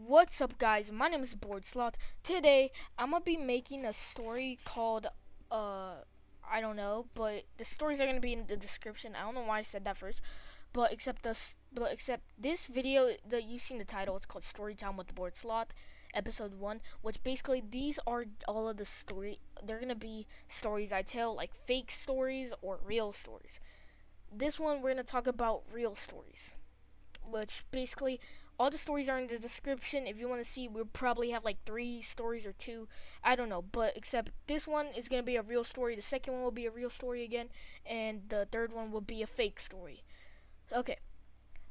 What's up, guys? My name is BoredSloth. Today I'm gonna be making a story called I don't know, but the stories are gonna be in the description. I don't know why I said that first, but except this video that you seen the title, it's called Story Time with the BoredSloth, episode 1, which basically these are all of the story. They're gonna be stories I tell, like fake stories or real stories. This one we're gonna talk about real stories, which basically all the stories are in the description. If you want to see, we'll probably have like 3 stories or 2, I don't know, but except this one is going to be a real story, the second one will be a real story again, and the third one will be a fake story. Okay,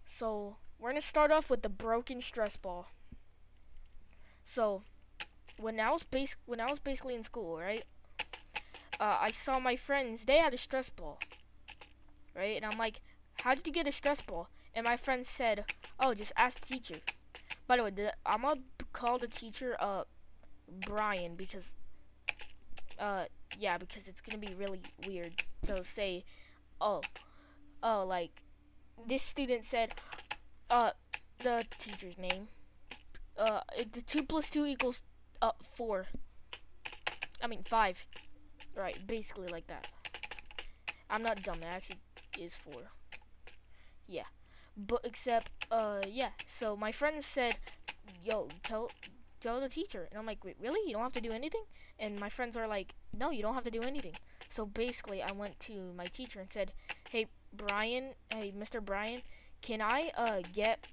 so we're going to start off with the broken stress ball. So when I was basically in school, right, I saw my friends, they had a stress ball, right, and I'm like, how did you get a stress ball? And my friend said, oh, just ask the teacher. By the way, I'm gonna call the teacher Brian, because because it's gonna be really weird to say, oh, like this student said, the teacher's name, the 2 plus 2 equals 4. I mean 5. Right, basically like that. I'm not dumb. It actually is 4. Yeah. But except, so my friend said, yo, tell the teacher. And I'm like, wait, really? You don't have to do anything? And my friends are like, no, you don't have to do anything. So basically, I went to my teacher and said, hey, Mr. Brian, can I, get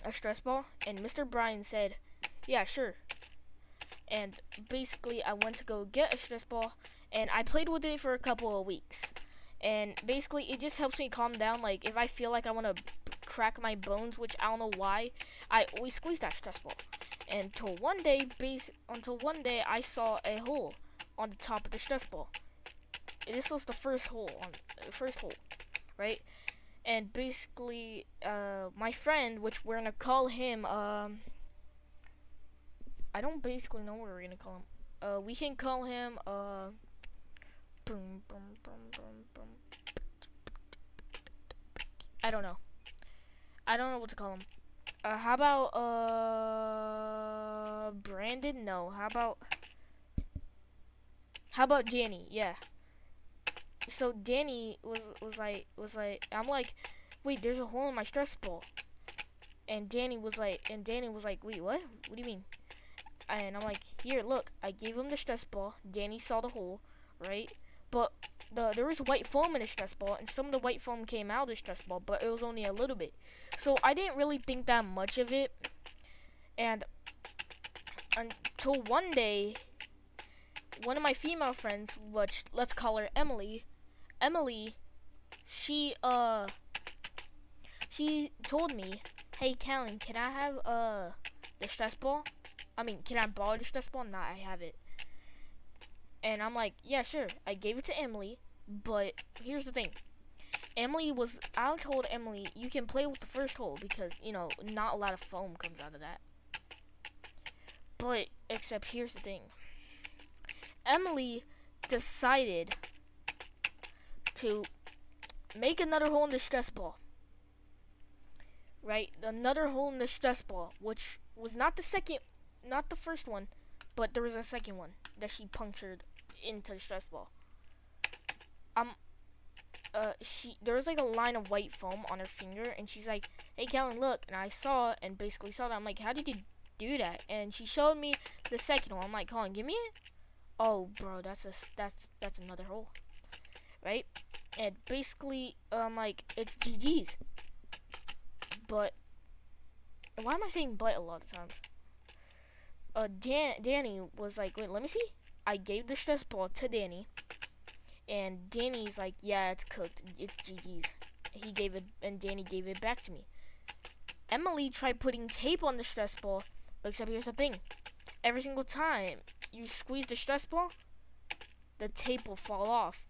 a stress ball? And Mr. Brian said, yeah, sure. And basically, I went to go get a stress ball, and I played with it for a couple of weeks. And basically, it just helps me calm down. Like, if I feel like I want to crack my bones, which I don't know why, I always squeeze that stress ball. Until one day, I saw a hole on the top of the stress ball. This was the first hole, right? And basically, my friend, which we're gonna call him, I don't basically know what we're gonna call him. We can call him, boom, boom, boom, boom, boom. I don't know what to call him. How about Brandon? No. How about Danny? Yeah. So Danny was like I'm like, wait, there's a hole in my stress ball. And Danny was like, wait, what? What do you mean? And I'm like, here, look, I gave him the stress ball. Danny saw the hole, right? But there was white foam in the stress ball, and some of the white foam came out of the stress ball, but it was only a little bit. So I didn't really think that much of it. And until one day, one of my female friends, which let's call her Emily, she told me, hey Callan, can I have the stress ball? I mean, can I borrow the stress ball? Nah, I have it. And I'm like, yeah, sure. I gave it to Emily, but here's the thing. I told Emily, you can play with the first hole because, not a lot of foam comes out of that. But, except here's the thing. Emily decided to make another hole in the stress ball. Right? Another hole in the stress ball, which was not the first one, but there was a second one that she punctured into the stress ball. There was like a line of white foam on her finger, and she's like, hey Callan, look. And I saw, and basically saw that. I'm like, how did you do that? And she showed me the second one. I'm like, Colin, give me it. Oh bro, that's another hole, right? And basically, like, it's GG's. But why am I saying but a lot of times? Danny was like, wait, let me see. I gave the stress ball to Danny, and Danny's like, yeah, it's cooked, it's GG's. And Danny gave it back to me. Emily tried putting tape on the stress ball, but except here's the thing. Every single time you squeeze the stress ball, the tape will fall off.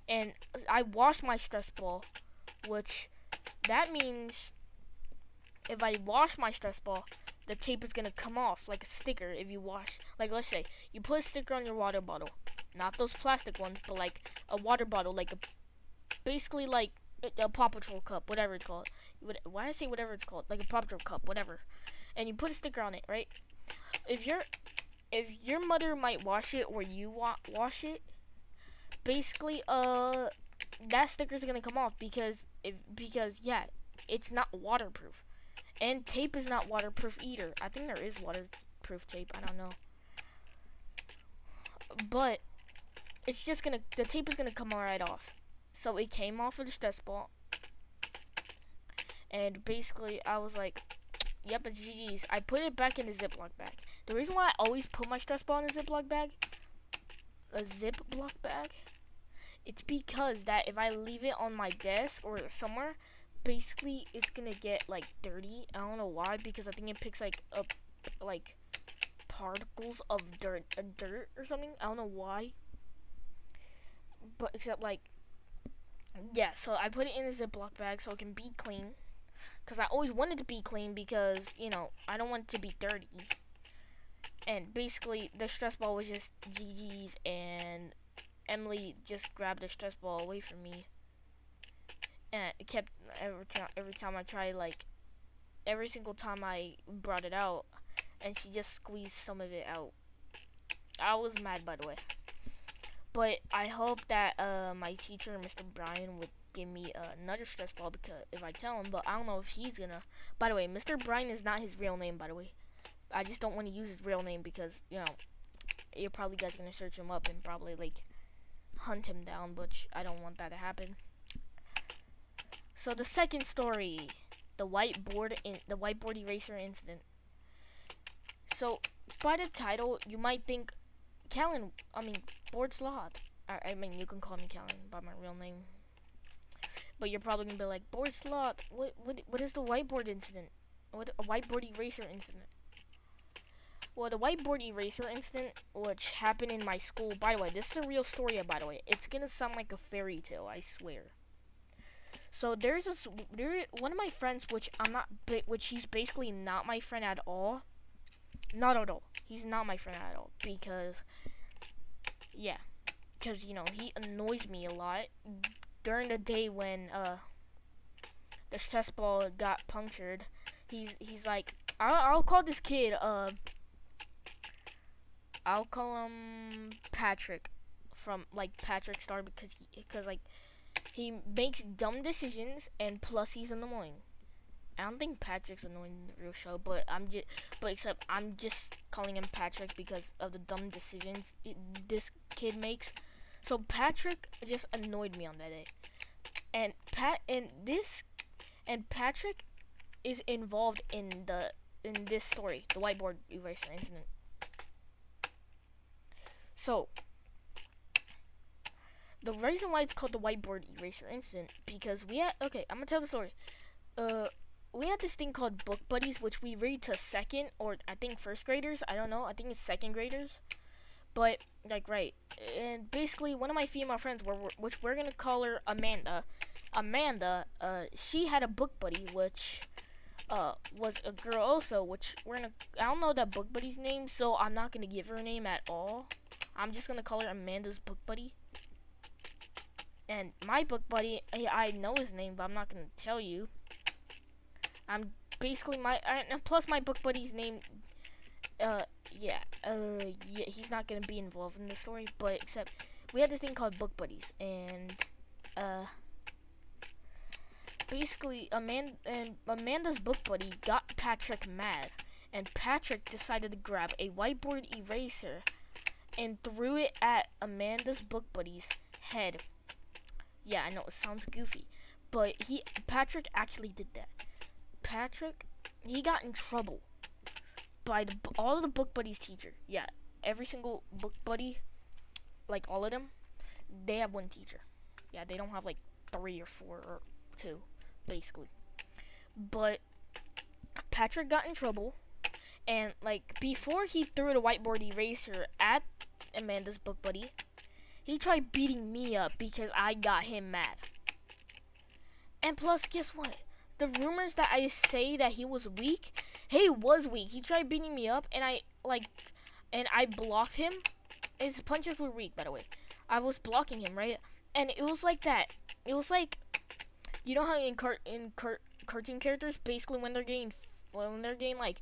And I washed my stress ball, which that means if I wash my stress ball, the tape is gonna come off like a sticker. If you wash, like, let's say you put a sticker on your water bottle, not those plastic ones, but like a water bottle, like basically like a Paw Patrol cup, whatever it's called. Why did I say whatever it's called? Like a Paw Patrol cup, whatever. and you put a sticker on it, right? If your mother might wash it or you wash it, basically that sticker's gonna come off because yeah, it's not waterproof. And tape is not waterproof either. I think there is waterproof tape, I don't know. But the tape is gonna come right off. So it came off of the stress ball. And basically I was like, yep, it's GG's. I put it back in the Ziploc bag. The reason why I always put my stress ball in a Ziploc bag, it's because that if I leave it on my desk or somewhere, basically it's gonna get like dirty. I don't know why, because I think it picks like up like particles of dirt or something. I don't know why. But except like, yeah, so I put it in a Ziploc bag so it can be clean. Because I always wanted to be clean because, I don't want it to be dirty. And basically, the stress ball was just GG's, and Emily just grabbed the stress ball away from me. And it kept, every time I tried, like, every single time I brought it out, and she just squeezed some of it out. I was mad, by the way. But I hope that my teacher, Mr. Brian, would give me another stress ball, because if I tell him, but I don't know if he's gonna. By the way, Mr. Brian is not his real name, by the way. I just don't want to use his real name because, you're probably guys gonna search him up and probably like hunt him down, but I don't want that to happen. So the second story, the whiteboard eraser incident. So by the title, you might think, BoredSloth. I mean, you can call me Callan by my real name. But you're probably gonna be like, BoredSloth, what is the whiteboard incident? What a whiteboard eraser incident? Well, the whiteboard eraser incident, which happened in my school. By the way, this is a real story. By the way, it's gonna sound like a fairy tale, I swear. So one of my friends, which he's basically not my friend at all. Not at all. He's not my friend at all because he annoys me a lot. During the day when the stress ball got punctured, he's like, I'll call this kid I'll call him Patrick, from like Patrick Star, because he makes dumb decisions, and plus he's annoying. I don't think Patrick's annoying in the real show, but I'm just calling him Patrick because of the dumb decisions this kid makes. So Patrick just annoyed me on that day, and Patrick is involved in this story, the whiteboard eraser incident. So the reason why it's called the whiteboard eraser incident, because I'm gonna tell the story. We had this thing called book buddies, which we read to second or I think first graders. I don't know. I think it's second graders. But right. And basically, one of my female friends, which we're gonna call her Amanda. She had a book buddy, which was a girl also, which I don't know that book buddy's name, so I'm not gonna give her a name at all. I'm just gonna call her Amanda's book buddy. And my book buddy, I know his name, but I'm not gonna tell you. I'm basically plus my book buddy's name. He's not gonna be involved in the story, but except we had this thing called book buddies, and basically Amanda's book buddy got Patrick mad, and Patrick decided to grab a whiteboard eraser and threw it at Amanda's book buddy's head. Yeah, I know it sounds goofy, but Patrick actually did that. Patrick, he got in trouble by all of the book buddies' teacher. Yeah, every single book buddy, like all of them, they have one teacher. Yeah, they don't have like 3 or 4 or 2, basically. But Patrick got in trouble, and like before he threw the whiteboard eraser at Amanda's book buddy, he tried beating me up because I got him mad. And plus, guess what? The rumors that I say that he was weak, he was weak. He tried beating me up, and I blocked him. His punches were weak, by the way. I was blocking him, right? And it was like that. It was like, you know how in cartoon characters, basically when they're getting like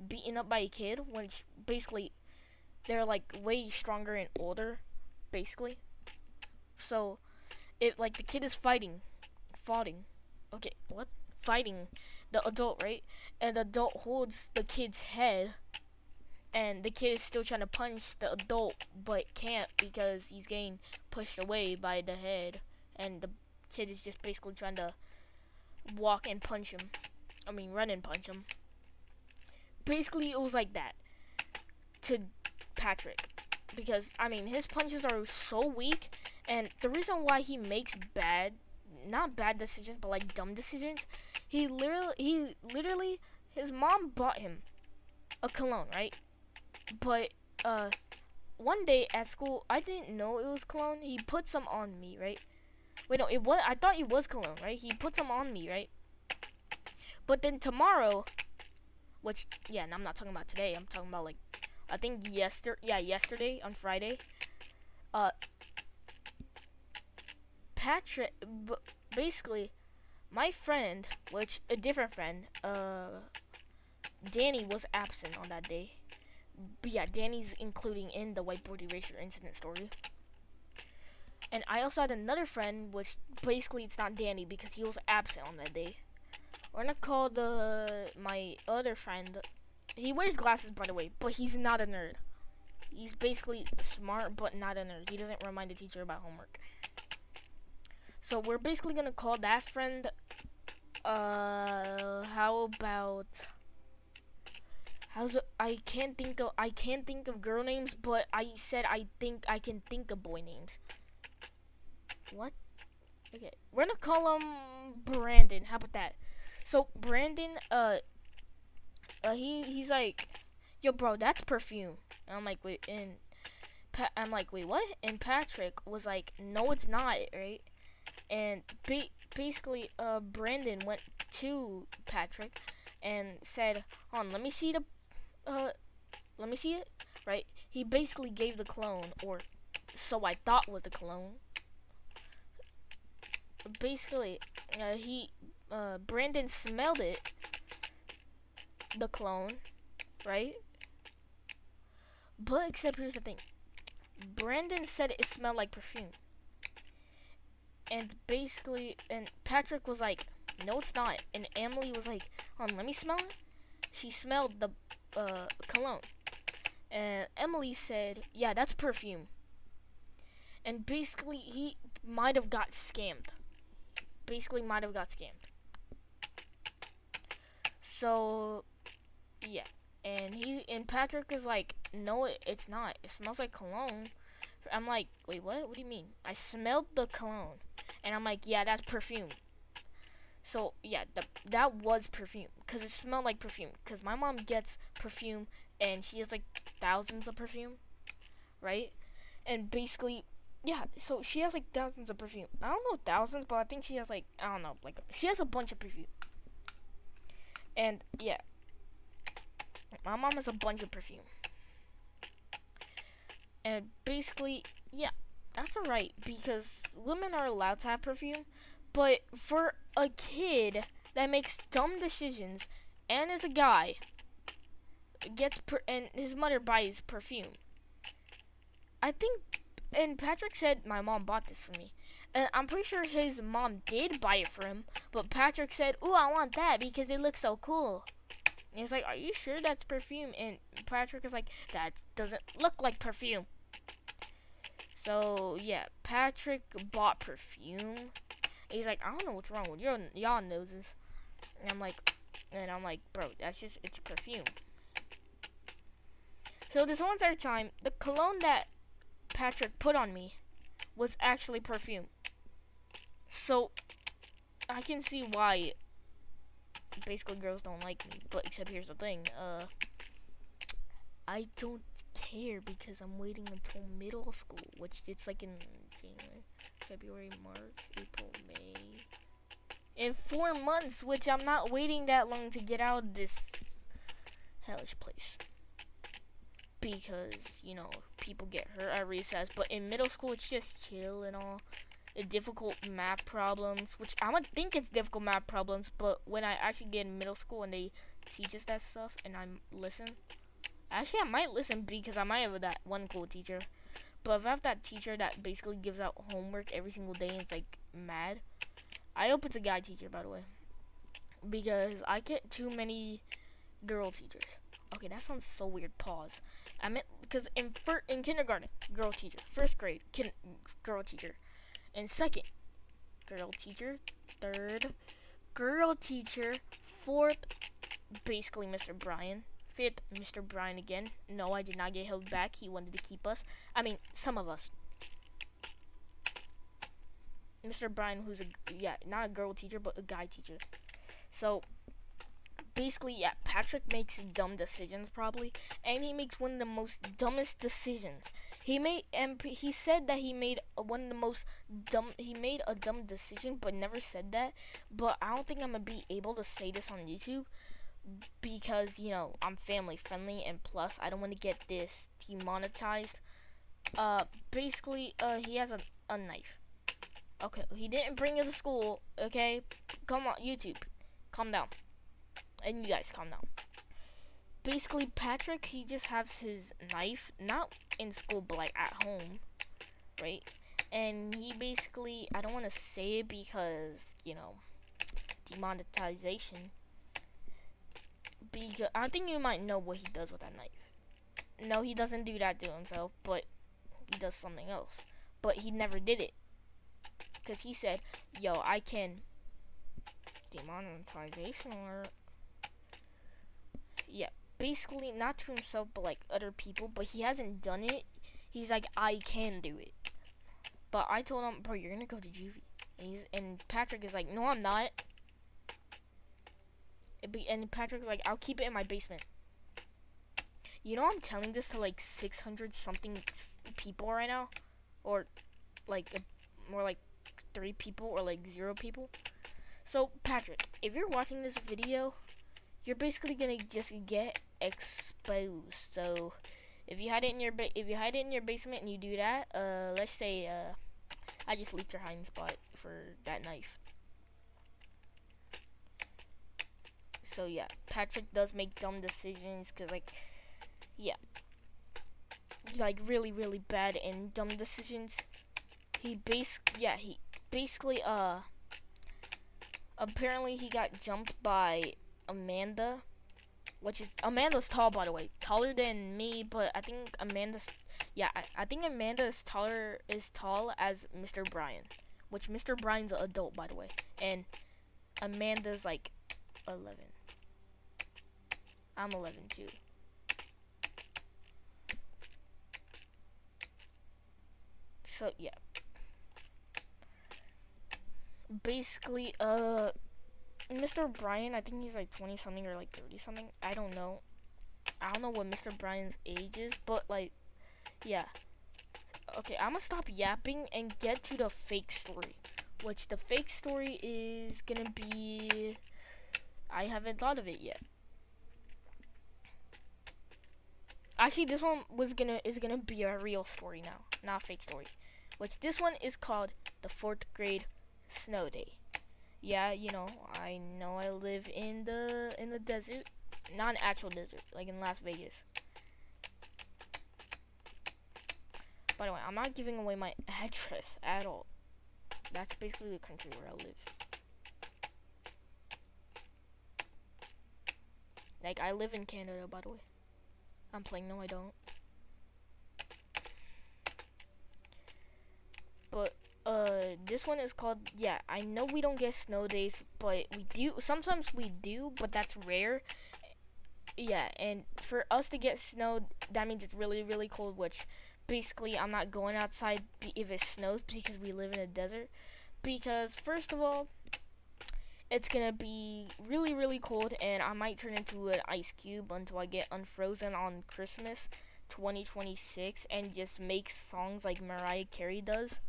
beaten up by a kid, which basically they're like way stronger and older, basically. So it like the kid is fighting. Okay, what? Fighting the adult, right? And the adult holds the kid's head, and the kid is still trying to punch the adult, but can't because he's getting pushed away by the head, and the kid is just basically trying to walk and punch him. Run and punch him. Basically, it was like that to Patrick, because his punches are so weak, and the reason why he makes not bad decisions, but like dumb decisions, he literally, his mom bought him a cologne, right? But one day at school, I didn't know it was cologne. He put some on me, right? Wait, no, I thought it was cologne, right? He put some on me, right? But then tomorrow, which, yeah, and I'm not talking about today. I'm talking about, like, I think yesterday on Friday. Patrick, basically, my friend, a different friend, Danny was absent on that day. But yeah, Danny's including in the whiteboard eraser incident story. And I also had another friend, which basically it's not Danny because he was absent on that day. We're gonna call my other friend. He wears glasses, by the way, but he's not a nerd. He's basically smart, but not a nerd. He doesn't remind the teacher about homework. So we're basically gonna call that friend. How about? I can't think of girl names, but I said I think I can think of boy names. What? Okay, we're gonna call him Brandon. How about that? So Brandon, he's like, yo, bro, that's perfume. And I'm like, wait, wait, what? And Patrick was like, no, it's not, right? And basically, Brandon went to Patrick and said, let me see it, right? He basically gave the cologne, or so I thought was the cologne. Basically, Brandon smelled it, the cologne, right? But except here's the thing. Brandon said it smelled like perfume. And Patrick was like, no, it's not. And Emily was like, let me smell it. She smelled the cologne. And Emily said, yeah, that's perfume. And basically, he might have got scammed. So, yeah. And Patrick is like, no, it's not. It smells like cologne. I'm like, wait, what? What do you mean? I smelled the cologne. And I'm like, yeah, that's perfume. So, yeah, that was perfume. Because it smelled like perfume. Because my mom gets perfume, and she has, like, thousands of perfume. Right? And basically, yeah, so she has, like, thousands of perfume. I don't know thousands, but I think she has, like, I don't know. Like, she has a bunch of perfume. And, yeah. My mom has a bunch of perfume. And basically, yeah, that's alright, because women are allowed to have perfume, but for a kid that makes dumb decisions and is a guy, and his mother buys perfume, I think, and Patrick said my mom bought this for me, and I'm pretty sure his mom did buy it for him, but Patrick said, ooh, I want that because it looks so cool. And he's like, are you sure that's perfume? And Patrick is like, that doesn't look like perfume. So, yeah, Patrick bought perfume. He's like, I don't know what's wrong with y'all noses. And I'm like, bro, it's perfume. So this one entire time, the cologne that Patrick put on me was actually perfume. So, I can see why basically girls don't like me. But except here's the thing, I don't care because I'm waiting until middle school, which it's like in January, February, March, April, May. In 4 months, which I'm not waiting that long to get out of this hellish place. Because, people get hurt at recess. But in middle school, it's just chill and all. Difficult math problems, which I would think it's difficult math problems, but when I actually get in middle school and they teaches that stuff and I listen. Actually, I might listen because I might have that one cool teacher. But if I have that teacher that basically gives out homework every single day and it's like mad, I hope it's a guy teacher, by the way, because I get too many girl teachers. Okay, that sounds so weird. Pause. I meant because in kindergarten, girl teacher. First grade, girl teacher. In second, girl teacher. Third, girl teacher. Fourth, basically Mr. Brian. Fifth, Mr. Brian again. No, I did not get held back. He wanted to keep us. I mean, some of us. Mr. Brian, who's not a girl teacher, but a guy teacher. So, basically, yeah, Patrick makes dumb decisions probably, and he makes one of the most dumbest decisions. He said that he made he made a dumb decision, but never said that. But I don't think I'm gonna be able to say this on YouTube because, I'm family friendly, and plus I don't want to get this demonetized. Basically, he has a knife. Okay, he didn't bring it to school, okay? Come on, YouTube, calm down. And you guys, calm down. Basically, Patrick, he just has his knife, not in school, but like at home, right? And he basically, I don't want to say it because, demonetization. Because I think you might know what he does with that knife. No, he doesn't do that to himself, but he does something else. But he never did it. Because he said, yo, I can demonetization alert. Yeah, basically not to himself, but like other people. But he hasn't done it. He's like, I can do it. But I told him, bro, you're gonna go to juvie. And Patrick is like, no, I'm not. And Patrick's like, I'll keep it in my basement. I'm telling this to like 600 something people right now, or like more like 3 people, or like 0 people. So Patrick, if you're watching this video, you're basically gonna just get exposed. So if you hide it in your basement and you do that, let's say I just leaked your hiding spot for that knife. So yeah, Patrick does make dumb decisions, cause really really bad and dumb decisions. He basically apparently he got jumped by Amanda, Amanda's tall, by the way, taller than me, but I think I think Amanda is tall as Mr. Brian, which Mr. Brian's an adult, by the way, and Amanda's like 11. I'm 11 too. So yeah, basically Mr. Brian, I think he's like 20 something or like 30 something. I don't know what Mr. Brian's age is, but like, yeah. Okay, I'm gonna stop yapping and get to the fake story, which the fake story is gonna be, I haven't thought of it yet. Actually, this one is gonna be a real story now, not a fake story. Which this one is called the 4th grade snow day. Yeah, I know I live in the desert, not an actual desert, like in Las Vegas. By the way, I'm not giving away my address at all. That's basically the country where I live. Like, I live in Canada, by the way. I'm playing, no I don't. But this one is called, I know we don't get snow days, but we do, sometimes we do, but that's rare. Yeah, and for us to get snow, that means it's really really cold, which basically I'm not going outside if it snows because we live in a desert, because first of all, it's gonna be really really cold and I might turn into an ice cube until I get unfrozen on Christmas 2026 and just make songs like Mariah Carey does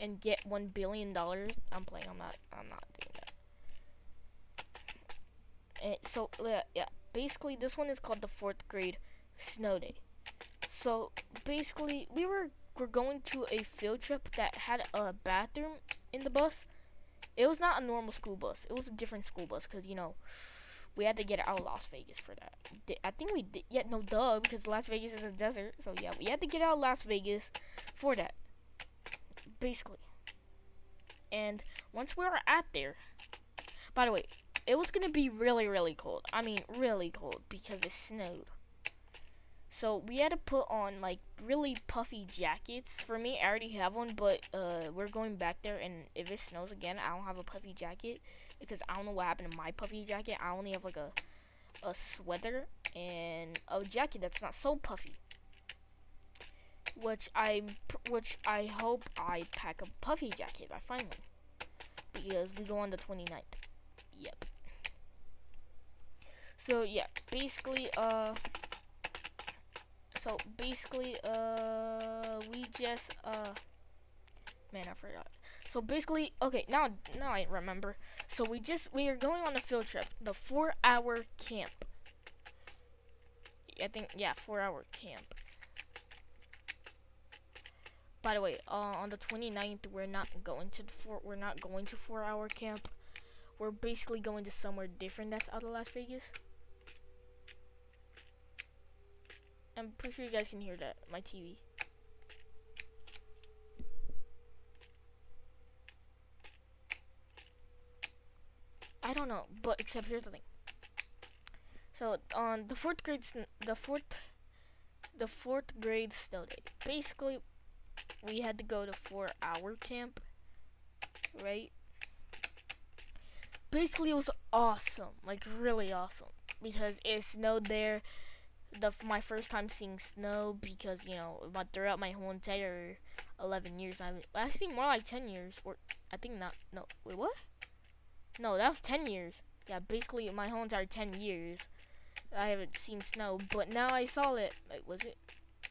and get $1 billion. I'm playing. I'm not doing that. And so yeah, basically this one is called the 4th grade snow day. So basically we're going to a field trip that had a bathroom in the bus. It was not a normal school bus. It was a different school bus because we had to get out of Las Vegas for that. I think we did. Yeah, no, duh, because Las Vegas is a desert. So yeah, we had to get out of Las Vegas for that, basically. And once we were at there, by the way, it was gonna be really, really cold. I mean, really cold because it snowed. So we had to put on like really puffy jackets. For me, I already have one, but we're going back there, and if it snows again, I don't have a puffy jacket because I don't know what happened to my puffy jacket. I only have like a sweater and a jacket that's not so puffy. Which I hope I pack a puffy jacket by finally, because we go on the 29th. Yep. So yeah, basically we just man, I forgot. So basically, okay, now I remember. So we are going on a field trip, the 4-hour camp. I think, yeah, 4-hour camp. By the way, on the 29th, we're not going to 4-hour camp. We're basically going to somewhere different that's out of Las Vegas. I'm pretty sure you guys can hear that, my TV. I don't know, but except here's the thing. So on the fourth grade snow day, basically we had to go to 4-hour camp, right? Basically it was awesome, like really awesome, because it snowed there. My first time seeing snow, because throughout my whole entire 11 years, actually more like 10 years, or I think not. No, wait, what? No, that was 10 years. Yeah, basically my whole entire 10 years, I haven't seen snow, but now I saw it. Wait, was it?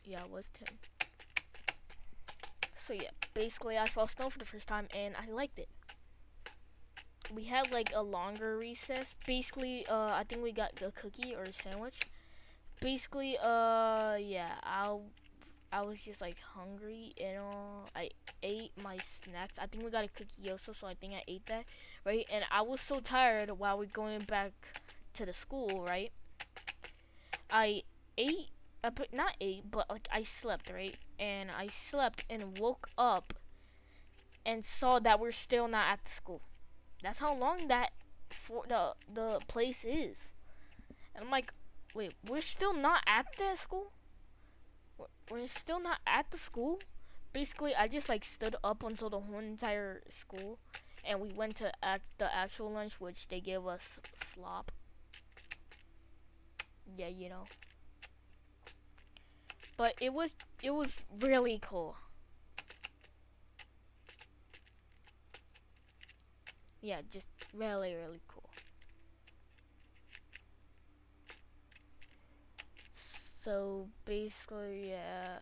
Yeah, it was 10. So yeah, basically I saw snow for the first time, and I liked it. We had like a longer recess. Basically, I think we got a cookie or a sandwich. Basically, yeah, I was just like hungry, and I ate my snacks. I think we got a cookie also, so I think I ate that, right? And I was so tired while we're going back to the school, right? I ate, not ate, but like I slept, right? And I slept and woke up and saw that we're still not at the school. That's how long that for the place is. And I'm like, wait, we're still not at the school? We're still not at the school? Basically, I just like stood up until the whole entire school, and we went to the actual lunch, which they gave us slop. Yeah, But it was really cool. Yeah, just really, really cool. So basically, yeah,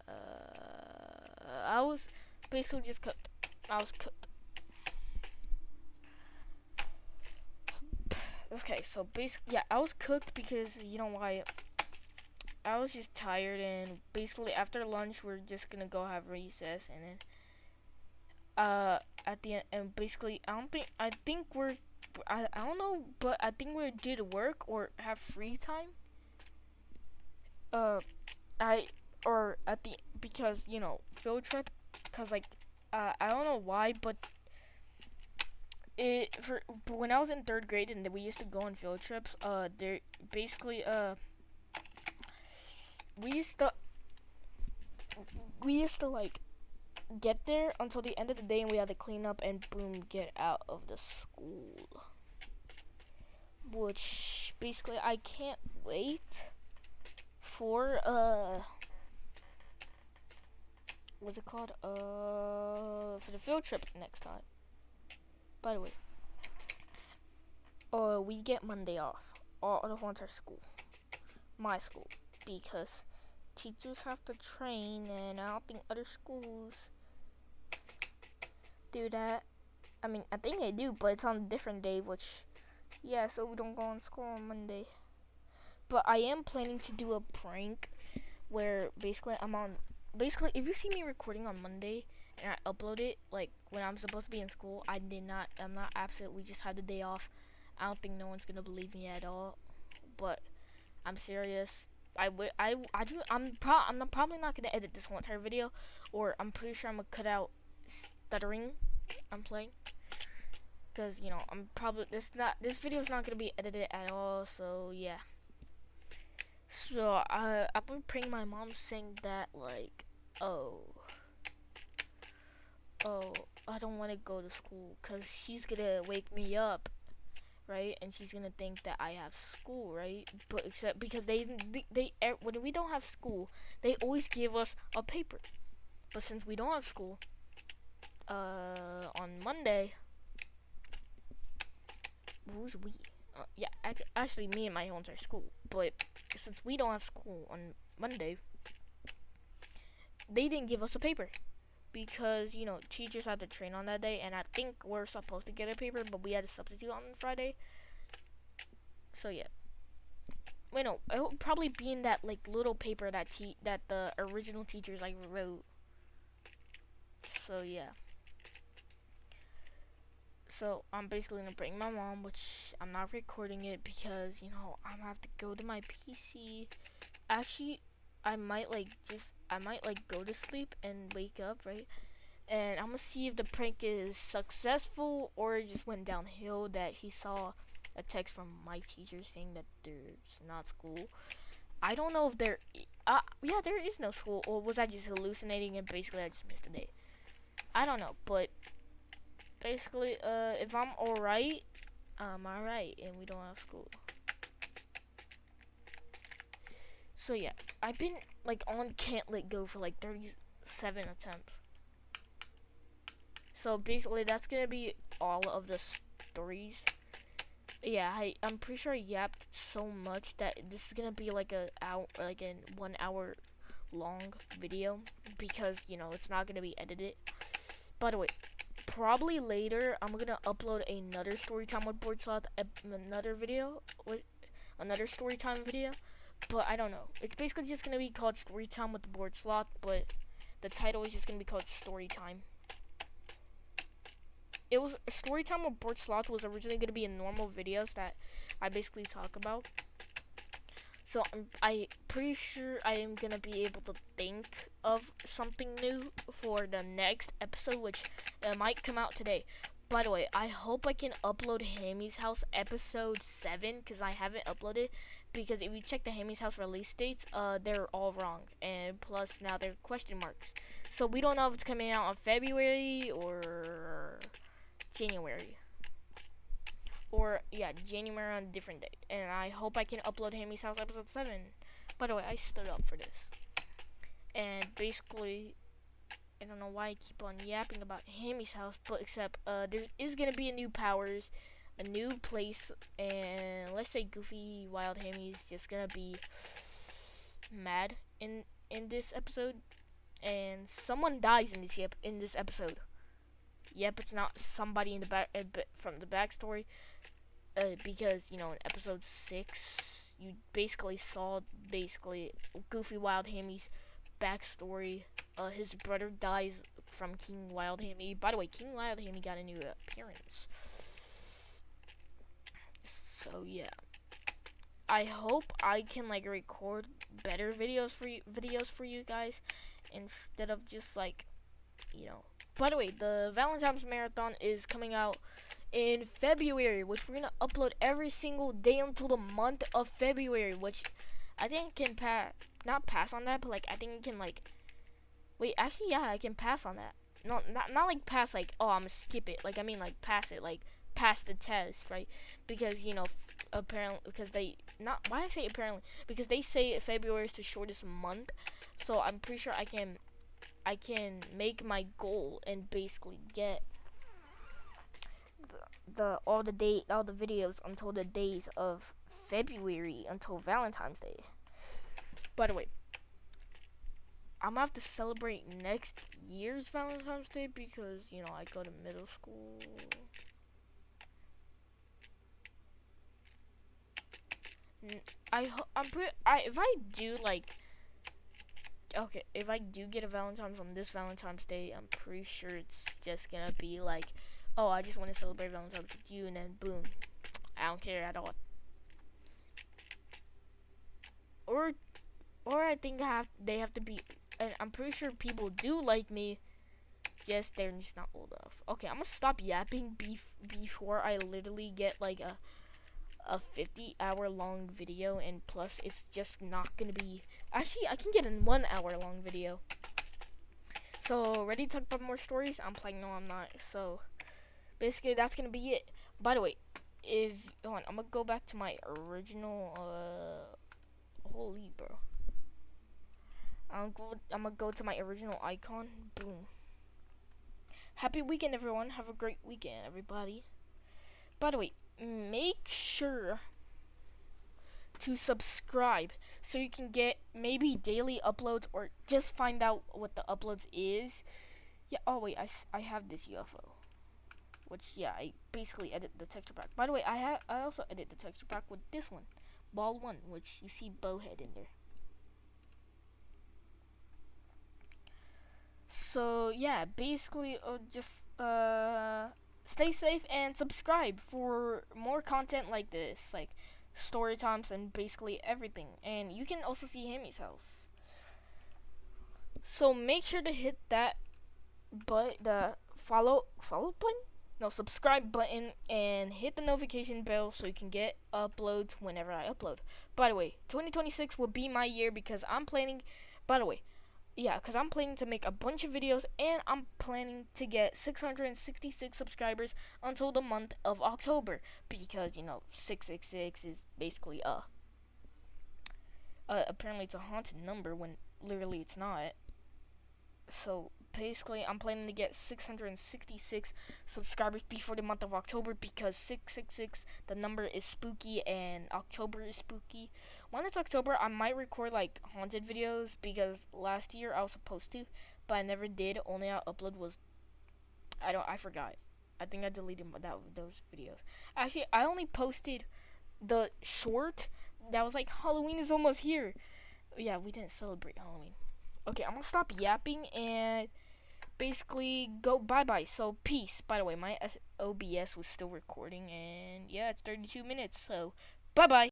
I was basically just cooked. I was cooked. Okay, so basically, yeah, I was cooked because you know why? I was just tired, and basically after lunch we're just gonna go have recess, and then at the end, and basically I don't know, but I think we did work or have free time. Because field trip, cause like I don't know why, but but when I was in 3rd grade and we used to go on field trips, there basically we used to like get there until the end of the day, and we had to clean up and boom, get out of the school. Which basically I can't wait for what's it called? For the field trip next time. By the way, we get Monday off. All the whole entire school. My school. Because teachers have to train, and I don't think other schools do that. I mean, I think they do, but it's on a different day, which, yeah, so we don't go on school on Monday. But I am planning to do a prank where basically if you see me recording on Monday and I upload it, like, when I'm supposed to be in school, I'm not absent. We just had the day off. I don't think no one's gonna believe me at all. but I'm serious. I'm probably not gonna edit this whole entire video, or I'm pretty sure I'm gonna cut out stuttering I'm playing, because I'm probably this video is not gonna be edited at all. So yeah. So I've been praying my mom saying that like, oh, I don't want to go to school because she's gonna wake me up, right? And she's gonna think that I have school, right? But except because when we don't have school, they always give us a paper. But since we don't have school, on Monday, who's we? Yeah, actually, me and my own are school. But since we don't have school on Monday, they didn't give us a paper. Because, teachers had to train on that day, and I think we're supposed to get a paper, but we had a substitute on Friday. So, yeah. Wait, no, it would probably be in that, like, little paper that the original teachers, like, wrote. So, yeah. So, I'm basically gonna bring my mom, which I'm not recording it because, I'm gonna have to go to my PC. Actually, I might go to sleep and wake up, right? And I'm gonna see if the prank is successful or it just went downhill, that he saw a text from my teacher saying that there's not school. I don't know if there is no school, or was I just hallucinating and basically I just missed a day. I don't know, but basically, if I'm alright, I'm alright and we don't have school. So yeah, I've been like on Can't Let Go for like 37 attempts. So basically, that's gonna be all of the stories. Yeah, I'm pretty sure I yapped so much that this is gonna be like a 1 hour long video, because it's not gonna be edited. By the way, probably later I'm gonna upload another story time with BoredSloth, another story time video. But I don't know. It's basically just gonna be called Story Time with the BoredSloth, but the title is just gonna be called Story Time. It was Story Time with BoredSloth was originally gonna be in normal videos that I basically talk about. So I'm pretty sure I am gonna be able to think of something new for the next episode, which might come out today. By the way, I hope I can upload Hammy's House episode 7, because I haven't uploaded. Because if you check the Hammy's House release dates, they're all wrong, and plus now they're question marks. So we don't know if it's coming out in February or January. Or yeah, January on a different date. And I hope I can upload Hammy's House episode 7. By the way, I stood up for this. And basically, I don't know why I keep on yapping about Hammy's House, but except there is gonna be a new powers, a new place, and let's say Goofy Wild Hammy is just gonna be mad in this episode, and someone dies in this episode. Yep, it's not somebody in the back from the backstory, because in episode 6 you basically saw Goofy Wild Hammy's backstory. His brother dies from King Wild Hammy. By the way, King Wild Hammy got a new appearance. So yeah, I hope I can record better videos for you guys, instead of just By the way, the Valentine's Marathon is coming out in February, which we're gonna upload every single day until the month of February, which I think can not pass on that, but I think it can wait, actually yeah, I can pass on that. No, not pass I'm gonna skip it. I mean pass it, pass the test, right? Because apparently, because why I say apparently, because they say February is the shortest month, so I'm pretty sure I can make my goal and basically get all the videos until the days of February, until Valentine's Day. By the way, I'm gonna have to celebrate next year's Valentine's Day because I go to middle school. If I do if I do get a Valentine's on this Valentine's Day, I'm pretty sure it's just gonna be oh, I just want to celebrate Valentine's with you, and then boom, I don't care at all. or I think they have to be. And I'm pretty sure people do like me. Just they're just not old enough. Okay, I'm gonna stop yapping before I literally get like a 50-hour long video, and plus it's just not gonna be. Actually, I can get a 1 hour long video. So ready to talk about more stories? I'm playing. No, I'm not. So basically, that's gonna be it. By the way, if hold on, I'm gonna go back to my original. Holy bro. I'm gonna go to my original icon. Boom. Happy weekend, everyone. Have a great weekend, everybody. By the way, make sure to subscribe so you can get maybe daily uploads or just find out what the uploads is. Yeah. Oh wait, I have this UFO, which yeah, I basically edit the texture pack. By the way, I also edit the texture pack with this one, ball one, which you see bowhead in there. So yeah, basically, just stay safe and subscribe for more content like this, like story times and basically everything. And you can also see Hammy's house. So make sure to hit that the follow button, no, subscribe button, and hit the notification bell so you can get uploads whenever I upload. By the way, 2026 will be my year because I'm planning. By the way, yeah, because I'm planning to make a bunch of videos, and I'm planning to get 666 subscribers until the month of October, because 666 is basically apparently it's a haunted number when literally it's not. So basically, I'm planning to get 666 subscribers before the month of October, because 666, the number, is spooky and October is spooky. When it's October, I might record like haunted videos, because last year I was supposed to, but I never did. Only I upload was I forgot. I think I deleted those videos. Actually, I only posted the short that was like Halloween is almost here. Yeah, we didn't celebrate Halloween. Okay, I'm gonna stop yapping and basically go bye-bye. So peace. By the way, my OBS was still recording, and yeah, it's 32 minutes. So bye-bye.